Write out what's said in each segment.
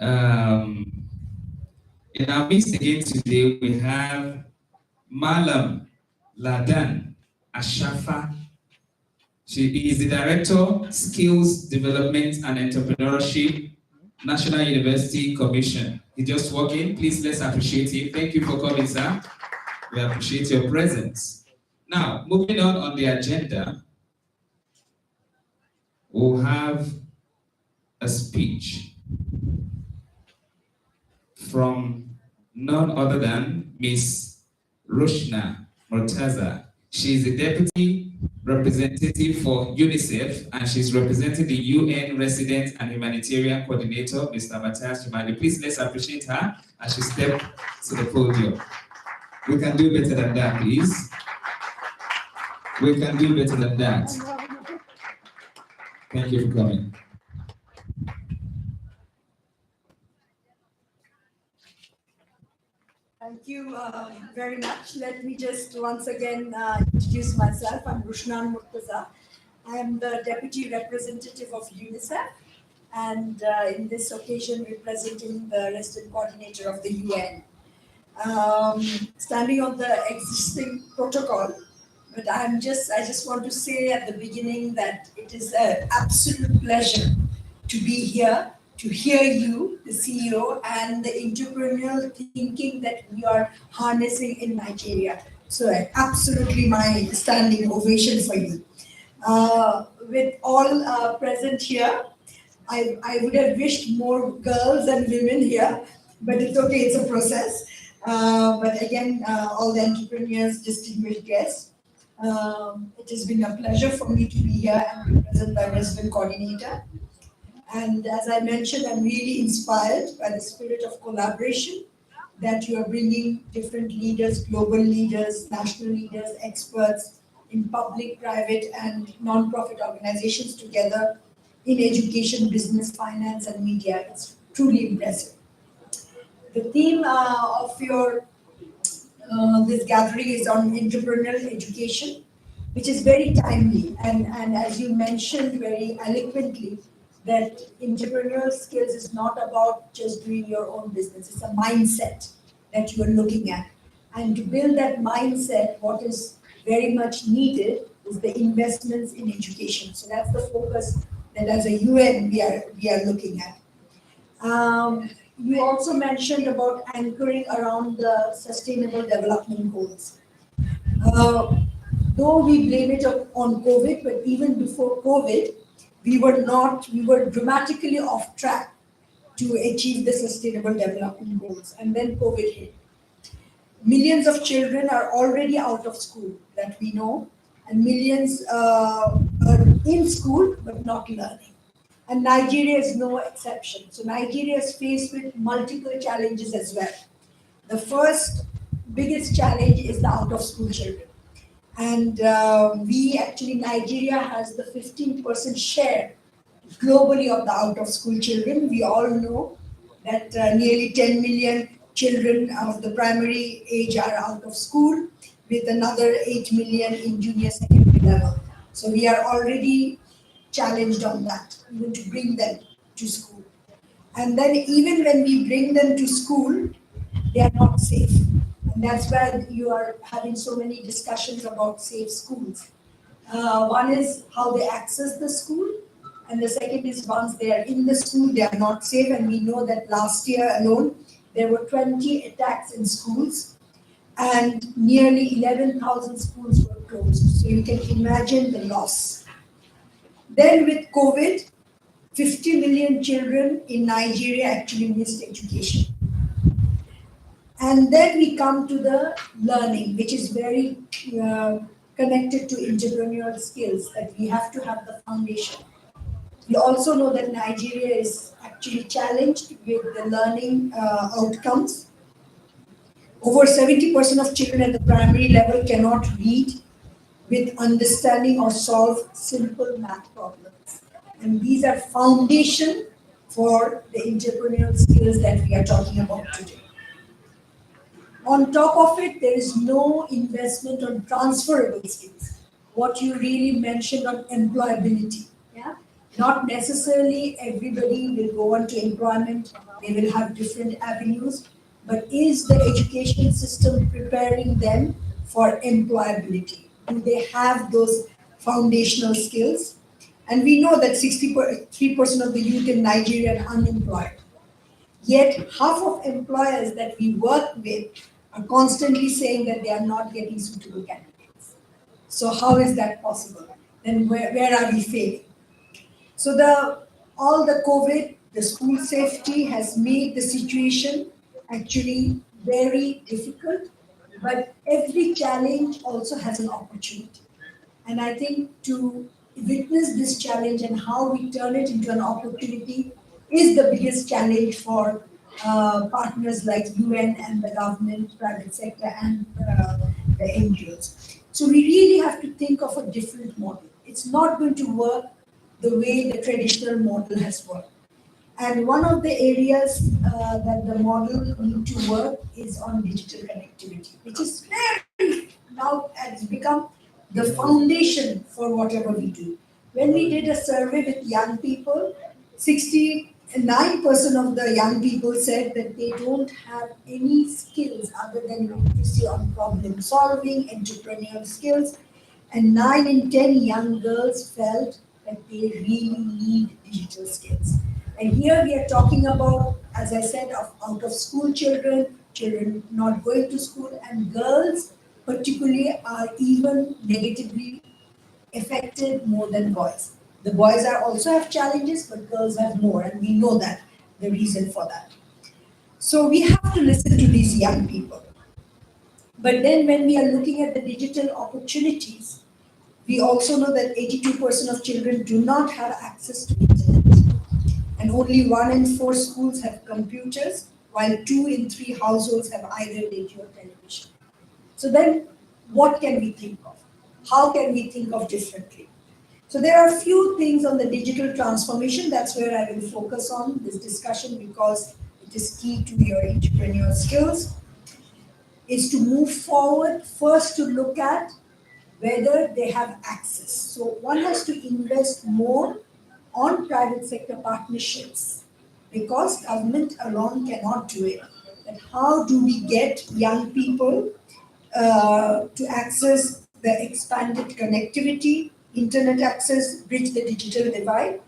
Um, in our midst again today, we have Malam Ladan Ashafa. She is the Director, Skills Development and Entrepreneurship, National University Commission. He just walked in. Please let's appreciate him. Thank you for coming, sir. We appreciate your presence. Now, moving on the agenda, we'll have a speech from none other than Miss Roshna Murtaza. She is the Deputy Representative for UNICEF, and she's representing the UN Resident and Humanitarian Coordinator, Mr. Matthias Chumali. Please let's appreciate her as she steps to the podium. We can do better than that, please. We can do better than that. Thank you for coming. Thank you very much. Let me just once again introduce myself. I'm Rushnan Murtaza. I am the Deputy Representative of UNICEF, and in this occasion representing the Resident Coordinator of the UN. Standing on the existing protocol, but I just want to say at the beginning that it is an absolute pleasure to be here, to hear you, the CEO, and the entrepreneurial thinking that we are harnessing in Nigeria. So absolutely my standing ovation for you. With all present here, I would have wished more girls and women here, but it's okay, it's a process. But again, all the entrepreneurs, distinguished guests, it has been a pleasure for me to be here and represent my resident coordinator. And as I mentioned, I'm really inspired by the spirit of collaboration that you are bringing different leaders, global leaders, national leaders, experts in public, private, and non-profit organizations together in education, business, finance, and media. It's truly impressive. The theme of your this gathering is on entrepreneurial education, which is very timely. And as you mentioned very eloquently, that entrepreneurial skills is not about just doing your own business. It's a mindset that you are looking at. And to build that mindset, what is very much needed is the investments in education. So that's the focus that as a UN we are looking at. You also mentioned about anchoring around the Sustainable Development Goals. Though we blame it on COVID, but even before COVID, we were dramatically off track to achieve the Sustainable Development Goals. And then COVID hit. Millions of children are already out of school, that we know, and millions are in school but not learning. And Nigeria is no exception. So Nigeria is faced with multiple challenges as well. The first biggest challenge is the out-of-school children. And Nigeria has the 15% share globally of the out-of-school children. We all know that nearly 10 million children of the primary age are out of school, with another 8 million in junior secondary level. So we are already challenged on that, even to bring them to school. And then even when we bring them to school, they are not safe. And that's why you are having so many discussions about safe schools. One is how they access the school, and the second is once they are in the school, they are not safe. And we know that last year alone, there were 20 attacks in schools, and nearly 11,000 schools were closed. So you can imagine the loss. Then with COVID, 50 million children in Nigeria actually missed education. And then we come to the learning, which is very connected to entrepreneurial skills, that we have to have the foundation. We also know that Nigeria is actually challenged with the learning outcomes. Over 70% of children at the primary level cannot read with understanding or solve simple math problems. And these are foundation for the entrepreneurial skills that we are talking about today. On top of it, there is no investment on transferable skills. What you really mentioned on employability. Yeah? Not necessarily everybody will go on to employment, they will have different avenues, but is the education system preparing them for employability? Do they have those foundational skills? And we know that 63% of the youth in Nigeria are unemployed. Yet half of employers that we work with are constantly saying that they are not getting suitable candidates. So how is that possible? Then where are we failing? So all the COVID, the school safety has made the situation actually very difficult, but every challenge also has an opportunity. And I think to witness this challenge and how we turn it into an opportunity is the biggest challenge for partners like UN and the government, private sector, and the NGOs. So we really have to think of a different model. It's not going to work the way the traditional model has worked. And one of the areas that the model need to work is on digital connectivity, which is very now has become the foundation for whatever we do. When we did a survey with young people, 69% of the young people said that they don't have any skills other than literacy on problem solving, entrepreneurial skills, and 9 in 10 young girls felt that they really need digital skills. And here we are talking about, as I said, of out of school children, children not going to school, and girls particularly are even negatively affected more than boys. The boys are also have challenges, but girls have more, and we know that the reason for that. So we have to listen to these young people. But then when we are looking at the digital opportunities, we also know that 82% of children do not have access to internet. And only 1 in 4 schools have computers, while 2 in 3 households have either radio or television. So then what can we think of? How can we think of differently? So there are a few things on the digital transformation. That's where I will focus on this discussion because it is key to your entrepreneurial skills. Is to move forward, first to look at whether they have access. So one has to invest more on private sector partnerships because government alone cannot do it. But how do we get young people to access the expanded connectivity, internet access, bridge the digital divide?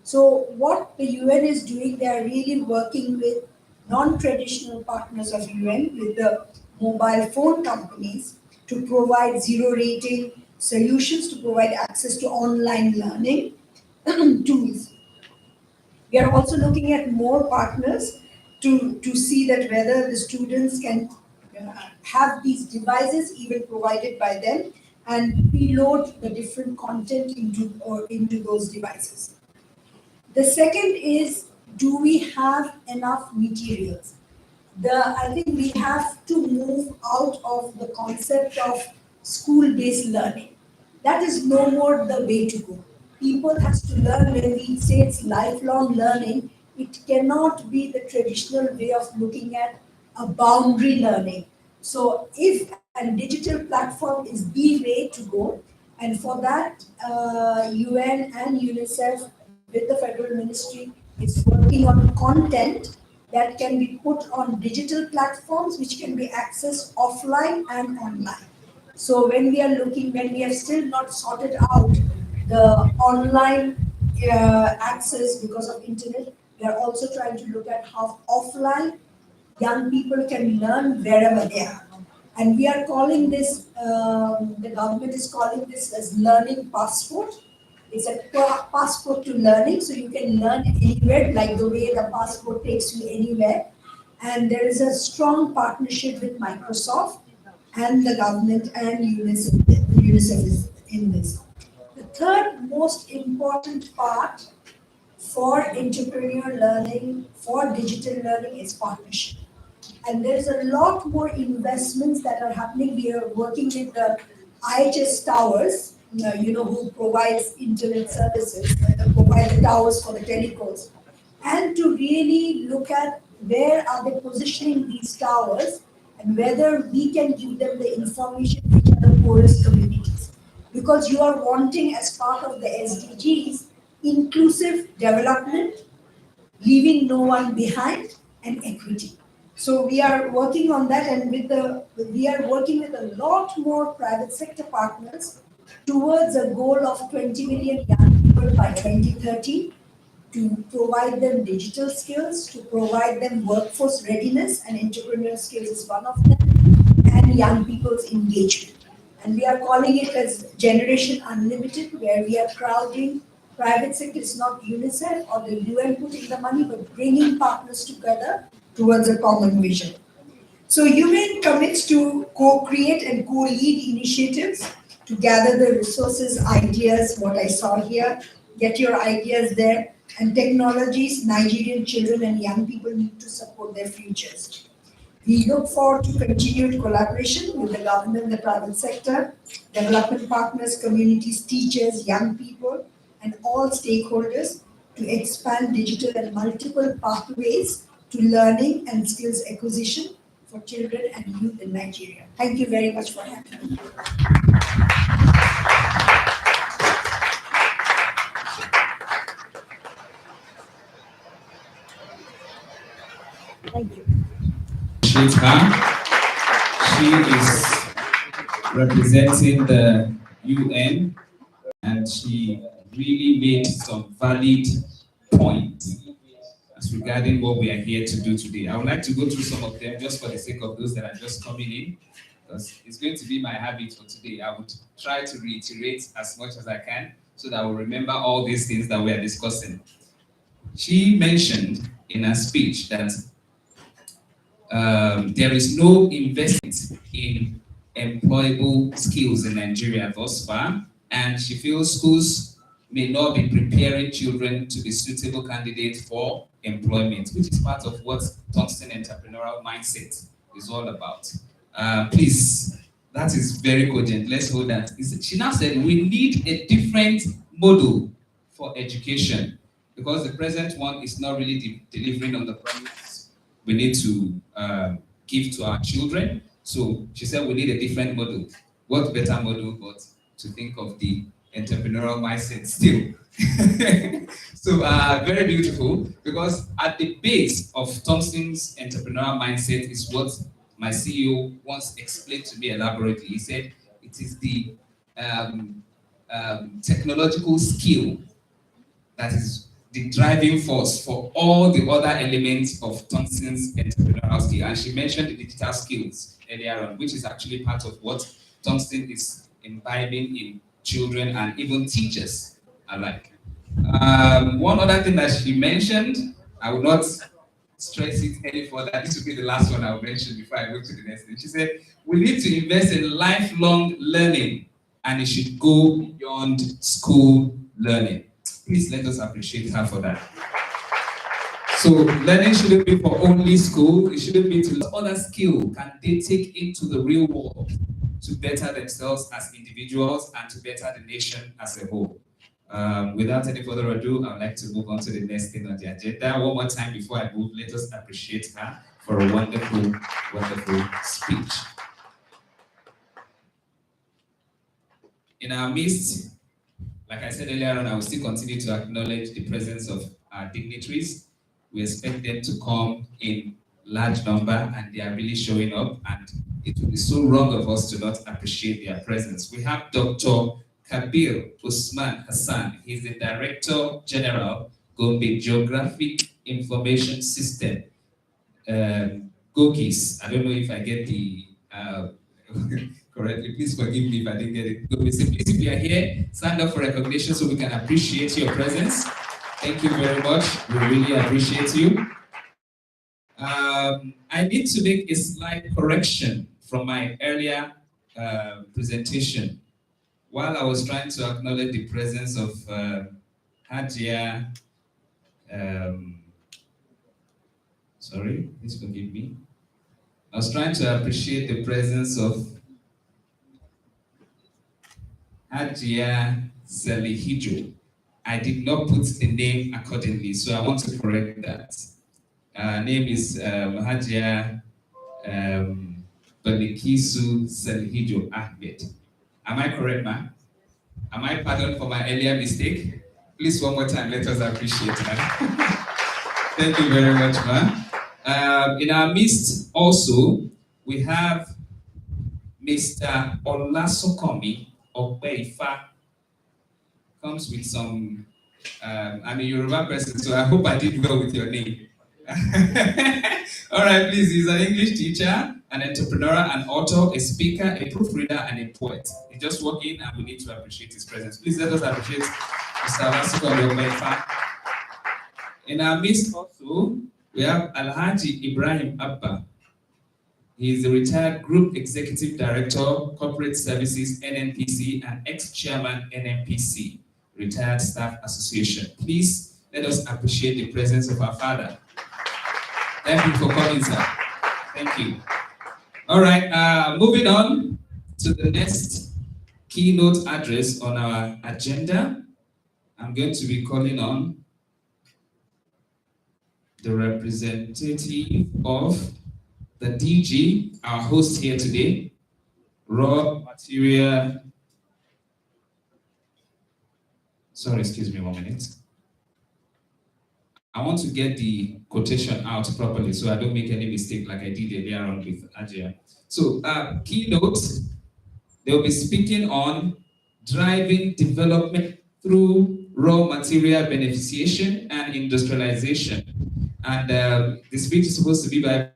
So what the UN is doing, they are really working with non-traditional partners of UN, with the mobile phone companies to provide zero rating solutions, to provide access to online learning tools. We are also looking at more partners to see that whether the students can have these devices even provided by them and preload the different content into those devices. The second is, do we have enough materials? I think we have to move out of the concept of school-based learning. That is no more the way to go. People has to learn. When we say it's lifelong learning, it cannot be the traditional way of looking at a boundary learning. So if a digital platform is the way to go, and for that, UN and UNICEF with the federal ministry is working on content that can be put on digital platforms which can be accessed offline and online. So when we have still not sorted out the online access because of internet, we are also trying to look at how offline young people can learn wherever they are. And we are calling this, the government is calling this as learning passport. It's a passport to learning, so you can learn anywhere, like the way the passport takes you anywhere. And there is a strong partnership with Microsoft and the government and UNICEF is in this. The third most important part for entrepreneurial learning, for digital learning is partnership. And there's a lot more investments that are happening. We are working with the IHS towers, who provides internet services, provide the towers for the telecoms, and to really look at where are they positioning these towers and whether we can give them the information which are the poorest communities. Because you are wanting, as part of the SDGs, inclusive development, leaving no one behind, and equity. So we are working on that, and we are working with a lot more private sector partners towards a goal of 20 million young people by 2030, to provide them digital skills, to provide them workforce readiness, and entrepreneurial skills is one of them, and young people's engagement. And we are calling it as Generation Unlimited, where we are crowding private sector. It's not UNICEF or the UN putting the money, but bringing partners together towards a common vision. So UNIN commits to co-create and co-lead initiatives to gather the resources, ideas, what I saw here, get your ideas there, and technologies Nigerian children and young people need to support their futures. We look forward to continued collaboration with the government, the private sector, development partners, communities, teachers, young people, and all stakeholders to expand digital and multiple pathways to learning and skills acquisition for children and youth in Nigeria. Thank you very much for having me. Thank you. Appreciate her. She is representing the UN, and she really made some valid points as regarding what we are here to do today. I would like to go through some of them just for the sake of those that are just coming in, because it's going to be my habit for today. I would try to reiterate as much as I can so that I will remember all these things that we are discussing. She mentioned in her speech that there is no investment in employable skills in Nigeria thus far, and she feels schools may not be preparing children to be suitable candidates for employment, which is part of what Tongston Entrepreneurial Mindset is all about. Please, that is very cogent. Let's hold that. She now said we need a different model for education because the present one is not really delivering on the promise we need to give to our children. So she said we need a different model. What better model but to think of the entrepreneurial mindset still. So very beautiful, because at the base of Thompson's entrepreneurial mindset is what my CEO once explained to me elaborately. He said it is the technological skill that is the driving force for all the other elements of Thompson's entrepreneurial skill. And she mentioned the digital skills earlier on, which is actually part of what Thompson is imbibing in children and even teachers alike. One other thing that she mentioned, I will not stress it any further. This will be the last one I will mention before I go to the next thing. She said, we need to invest in lifelong learning, and it should go beyond school learning. Please let us appreciate her for that. So learning shouldn't be for only school. It shouldn't be to other skill can they take into the real world to better themselves as individuals and to better the nation as a whole. Without any further ado, I would like to move on to the next thing on the agenda. One more time before I move, let us appreciate her for a wonderful, wonderful speech. In our midst, like I said earlier on, I will still continue to acknowledge the presence of our dignitaries. We expect them to come in large number, and they are really showing up, and it would be so wrong of us to not appreciate their presence. We have Dr. Kabir Usman Hassan. He's the Director General, Gombe Geographic Information System, GOGIS. I don't know if I get the correctly. Please forgive me if I didn't get it. Please, if you are here, stand up for recognition so we can appreciate your presence. Thank you very much. We really appreciate you. I need to make a slight correction from my earlier presentation. While I was trying to acknowledge the presence of Hajia, sorry, please forgive me. I was trying to appreciate the presence of Hajia Selihijo. I did not put the name accordingly, so I want to correct that. Name is Hajia Balikisu Selihijo Ahmed. Am I correct, ma'am? Am I pardoned for my earlier mistake? Please, one more time, let us appreciate that. Thank you very much, man. In our midst, also, we have Mr. Olasokomi Okpeifa. Comes with some, I'm a Yoruba person, so I hope I did well with your name. All right, please. He's an English teacher, an entrepreneur, an author, a speaker, a proofreader, and a poet. He just walked in, and we need to appreciate his presence. Please let us appreciate Mr. Olasokomi Okpeifa. In our midst also, we have Alhaji Ibrahim Abba. He is the retired Group Executive Director, Corporate Services, NNPC, and ex-chairman, NNPC, Retired Staff Association. Please let us appreciate the presence of our father. Thank you for coming, sir. Thank you. All right, moving on to the next keynote address on our agenda. I'm going to be calling on the representative of the DG, our host here today, Raw Material. Sorry, excuse me 1 minute. I want to get the quotation out properly so I don't make any mistake like I did earlier on with Ajay. So, keynote, they'll be speaking on driving development through raw material beneficiation and industrialization. And the speech is supposed to be by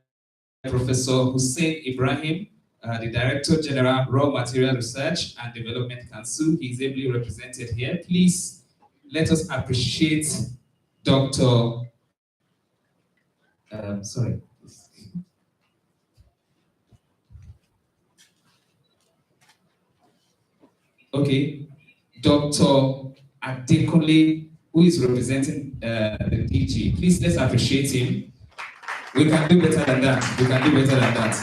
Professor Hussein Ibrahim, the Director General, Raw Material Research and Development Council. He is ably represented here. Please let us appreciate Dr. Sorry. Okay, Dr. Adekunle, who is representing the DG. Please let's appreciate him. We can do better than that. We can do better than that.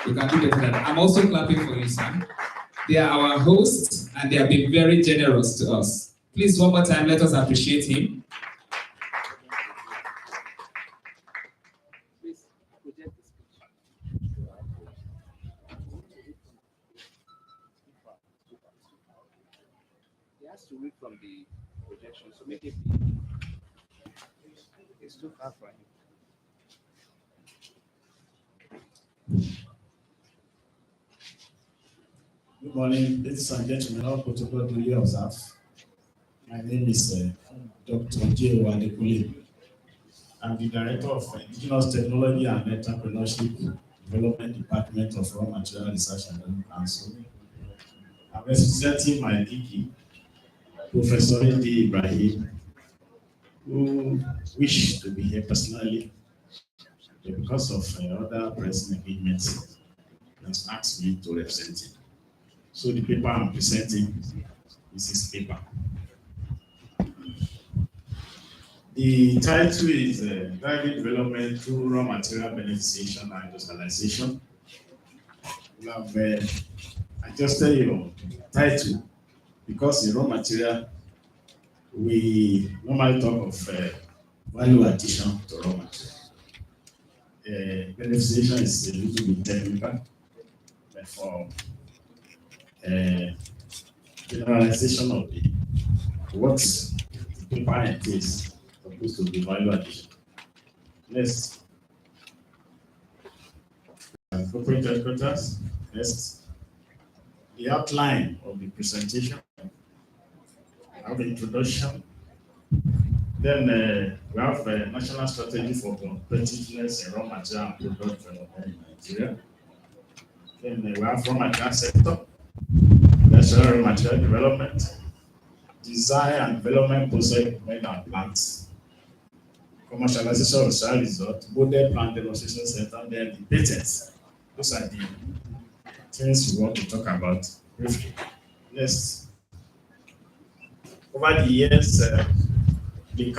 We can do better than that. I'm also clapping for you, Sam. They are our hosts, and they have been very generous to us. Please, one more time, let us appreciate him. Please project the speech. He has to read from the projection, so make it. It's too far for him. Good morning, ladies and gentlemen. All protocol duly observed. My name is Dr. J. Adekunle. I'm the Director of Indigenous Technology and Entrepreneurship Development Department of Raw Material Research and Development Council. I'm representing my DG, Professor A.D. Ibrahim, who wished to be here personally, but because of other pressing engagements, has asked me to represent him. So the paper I'm presenting is his paper. The title is Driving Development Through Raw Material Beneficiation and Industrialization. I just tell you title because in raw material we normally talk of value addition to raw material. Beneficiation is a little bit technical, but for generalization of the what the paper entails supposed to be value addition. Next, corporate headquarters. Next, the outline of the presentation. I have an introduction. Then we have a national strategy for competitiveness in raw material and product development in Nigeria. Then we have raw material sector, national raw material development, design and development process equipment and plants, commercialization of social resort, model plant demonstration center, then the patents. Those are the things we want to talk about briefly. Next. Over the years, the